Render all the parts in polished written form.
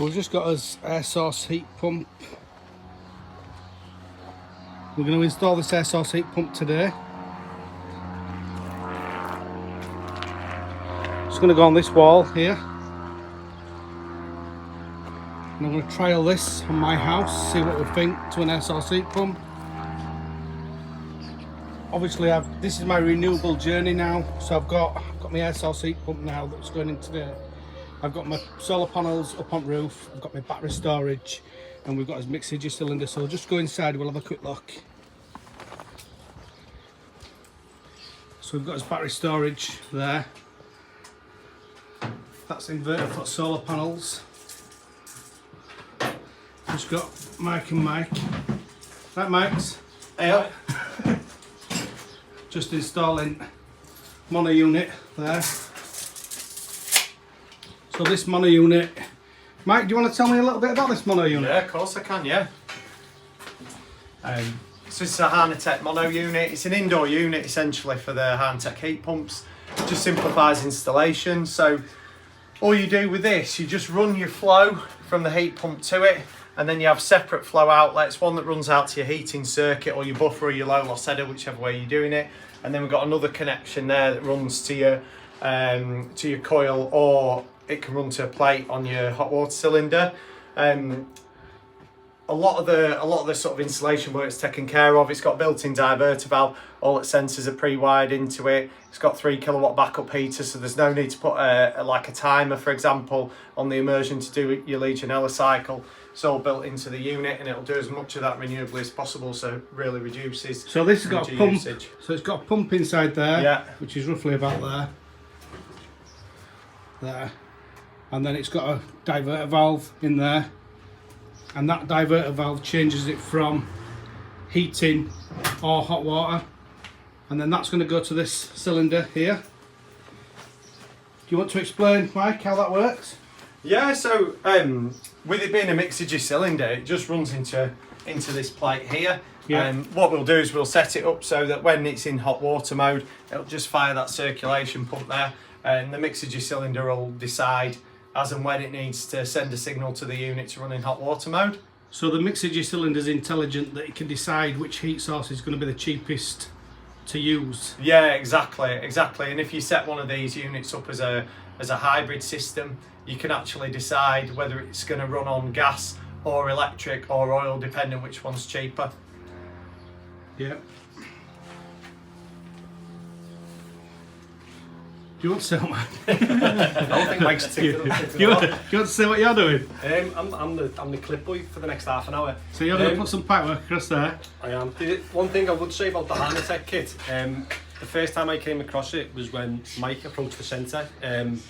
So we've just got us air source heat pump. We're going to install this air source heat pump today. It's going to go on this wall here. And I'm going to trial this on my house, see what we think to an air source heat pump. Obviously this is my renewable journey now, so I've got my air source heat pump now that's going in today. I've got my solar panels up on roof, I've got my battery storage, and we've got his mixage cylinder. So we'll just go inside, we'll have a quick look. So we've got his battery storage there. That's inverter for solar panels. Just got Mike and Mike. Right, Mike's? Hey up. Just installing mono unit there. So this mono unit, Mike, do you want to tell me a little bit about this mono unit? Yeah, of course I can, yeah. So it's a Harnetech mono unit. It's an indoor unit essentially for the Harnetech heat pumps. It just simplifies installation. So all you do with this, you just run your flow from the heat pump to it, and then you have separate flow outlets, one that runs out to your heating circuit or your buffer or your low-loss header, whichever way you're doing it. And then we've got another connection there that runs to your coil, or it can run to a plate on your hot water cylinder. A lot of the sort of installation work is taken care of. It's got built-in diverter valve. All its sensors are pre-wired into it. It's got 3 kilowatt backup heater, so there's no need to put like a timer, for example, on the immersion to do your Legionella cycle. It's all built into the unit, and it'll do as much of that renewably as possible, so it really reduces. So this has got a pump. Usage. So it's got a pump inside there, yeah, which is roughly about there, and then it's got a diverter valve in there, and that diverter valve changes it from heating or hot water, and then that's going to go to this cylinder here. Do you want to explain, Mike, how that works? Yeah, so with it being a mixage cylinder, it just runs into this plate here. Yeah. What we'll do is we'll set it up so that when it's in hot water mode, it'll just fire that circulation pump there, and the mixage cylinder will decide as and when it needs to send a signal to the unit to run in hot water mode. So the mixage cylinder is intelligent that it can decide which heat source is going to be the cheapest to use. Yeah, exactly. And if you set one of these units up as a hybrid system, you can actually decide whether it's going to run on gas or electric or oil, depending which one's cheaper. Yeah. Do you want to say what? I don't think Mike's ticked it. Do you want to say what you're doing? I'm the clip boy for the next half an hour. So you're going to put some pipework across there? I am. One thing I would say about the Harnetech kit, the first time I came across it was when Mike approached the centre, and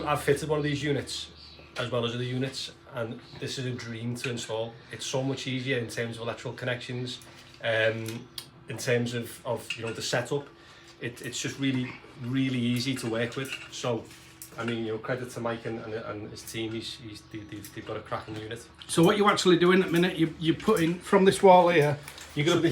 I've fitted one of these units as well as other units, and this is a dream to install. It's so much easier in terms of electrical connections, in terms of the setup. It's just really easy to work with. So I mean, credit to Mike and his team. They've got a cracking unit. So what you're actually doing at the minute, you're putting from this wall here. You're going So the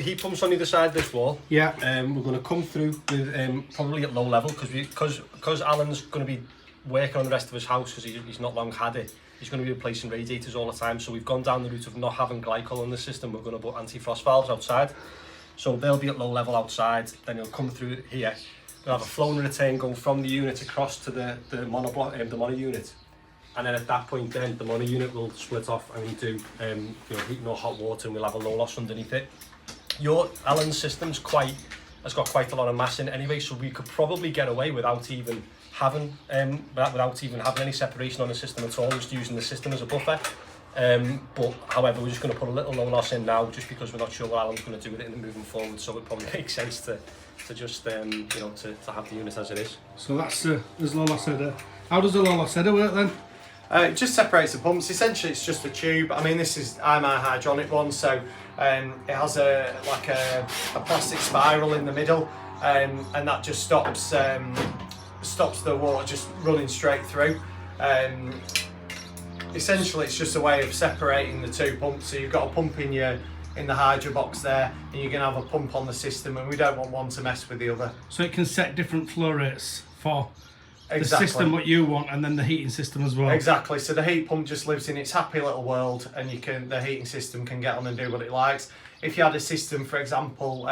heat pumps on either side of this wall. Yeah. We're going to come through with probably at low level because Alan's going to be working on the rest of his house because he's not long had it. He's going to be replacing radiators all the time. So we've gone down the route of not having glycol in the system. We're going to put anti-frost valves outside. So they'll be at low level outside. Then he'll come through here. We'll have a flow and return going from the unit across to the mono unit, and then at that point, then the mono unit will split off and do heating or hot water, and we'll have a low loss underneath it. Your Alan's system's has got quite a lot of mass in it anyway, so we could probably get away without even having any separation on the system at all, just using the system as a buffer. But however, we're just going to put a little low loss in now, just because we're not sure what Alan's going to do with it moving forward. So it probably makes sense to just to have the unit as it is. So that's Lawless Header. How does the Lawless Header work then? It just separates the pumps. Essentially, it's just a tube. I mean, this is my hydronic one, so it has a plastic spiral in the middle, and that just stops the water just running straight through. Essentially, it's just a way of separating the two pumps. So you've got a pump in the hydro box there, and you're going to have a pump on the system, and we don't want one to mess with the other. So it can set different flow rates for Exactly. the system what you want, and then the heating system as well. Exactly. So the heat pump just lives in its happy little world, and the heating system can get on and do what it likes. If you had a system, for example,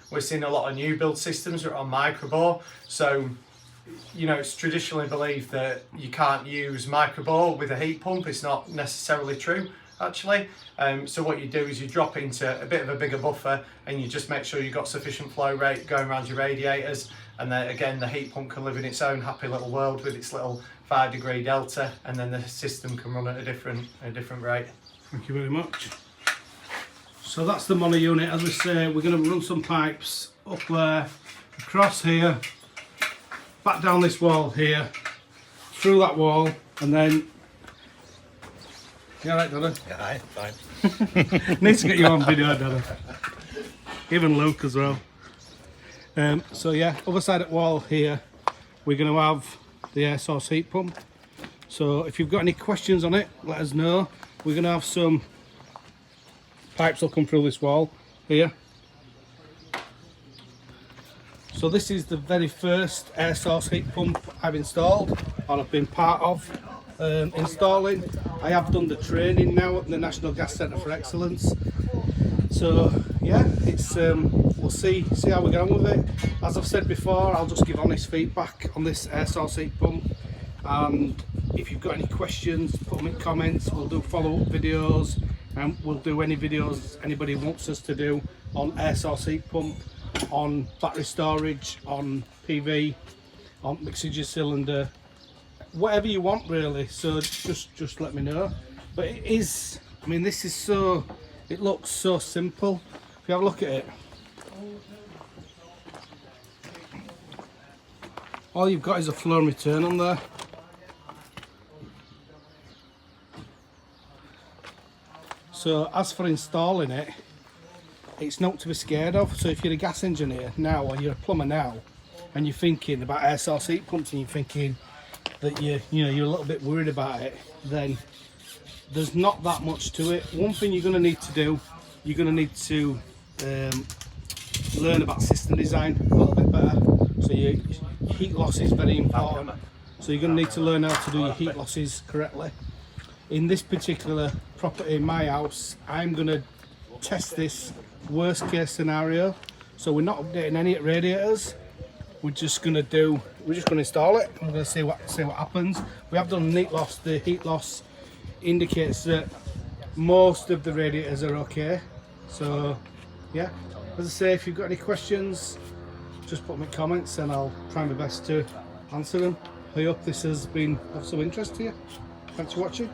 we're seeing a lot of new build systems that are on microbore. So, you know, it's traditionally believed that you can't use microbore with a heat pump. It's not necessarily true, actually. So what you do is you drop into a bit of a bigger buffer, and you just make sure you've got sufficient flow rate going around your radiators, and then again the heat pump can live in its own happy little world with its little 5-degree delta, and then the system can run at a different rate. Thank you very much. So that's the mono unit. As we say, we're going to run some pipes up there, across here, back down this wall here, through that wall, and then... You alright, Dada? Yeah, aye, fine. Need to get you on video, Dada. Even Luke as well. So yeah, other side of the wall here, we're going to have the air source heat pump. So if you've got any questions on it, let us know. We're going to have some pipes will come through this wall here. So this is the very first air source heat pump I've installed, or I've been part of installing. I have done the training now at the National Gas Centre for Excellence. So yeah, it's we'll see how we get on with it. As I've said before, I'll just give honest feedback on this air source heat pump, and if you've got any questions, put them in comments. We'll do follow-up videos, and we'll do any videos anybody wants us to do on air source heat pump, on battery storage, on PV, on mixage cylinder, whatever you want really. So just let me know. But it is, I mean, this is so, it looks so simple. If you have a look at it, all you've got is a flow and return on there. So as for installing it, it's not to be scared of. So if you're a gas engineer now, or you're a plumber now, and you're thinking about air source heat pumps, and you're thinking that you're a little bit worried about it, then there's not that much to it. One thing you're going to need to do, you're going to need to learn about system design a little bit better. So your heat loss is very important. So you're going to need to learn how to do your heat losses correctly. In this particular property in my house, I'm going to test this worst case scenario. So we're not updating any radiators. We're just going to install it. We're going to see what happens. We have done heat loss. The heat loss indicates that most of the radiators are okay. So yeah, as I say, if you've got any questions, just put them in comments and I'll try my best to answer them. I hope this has been of some interest to you. Thanks for watching.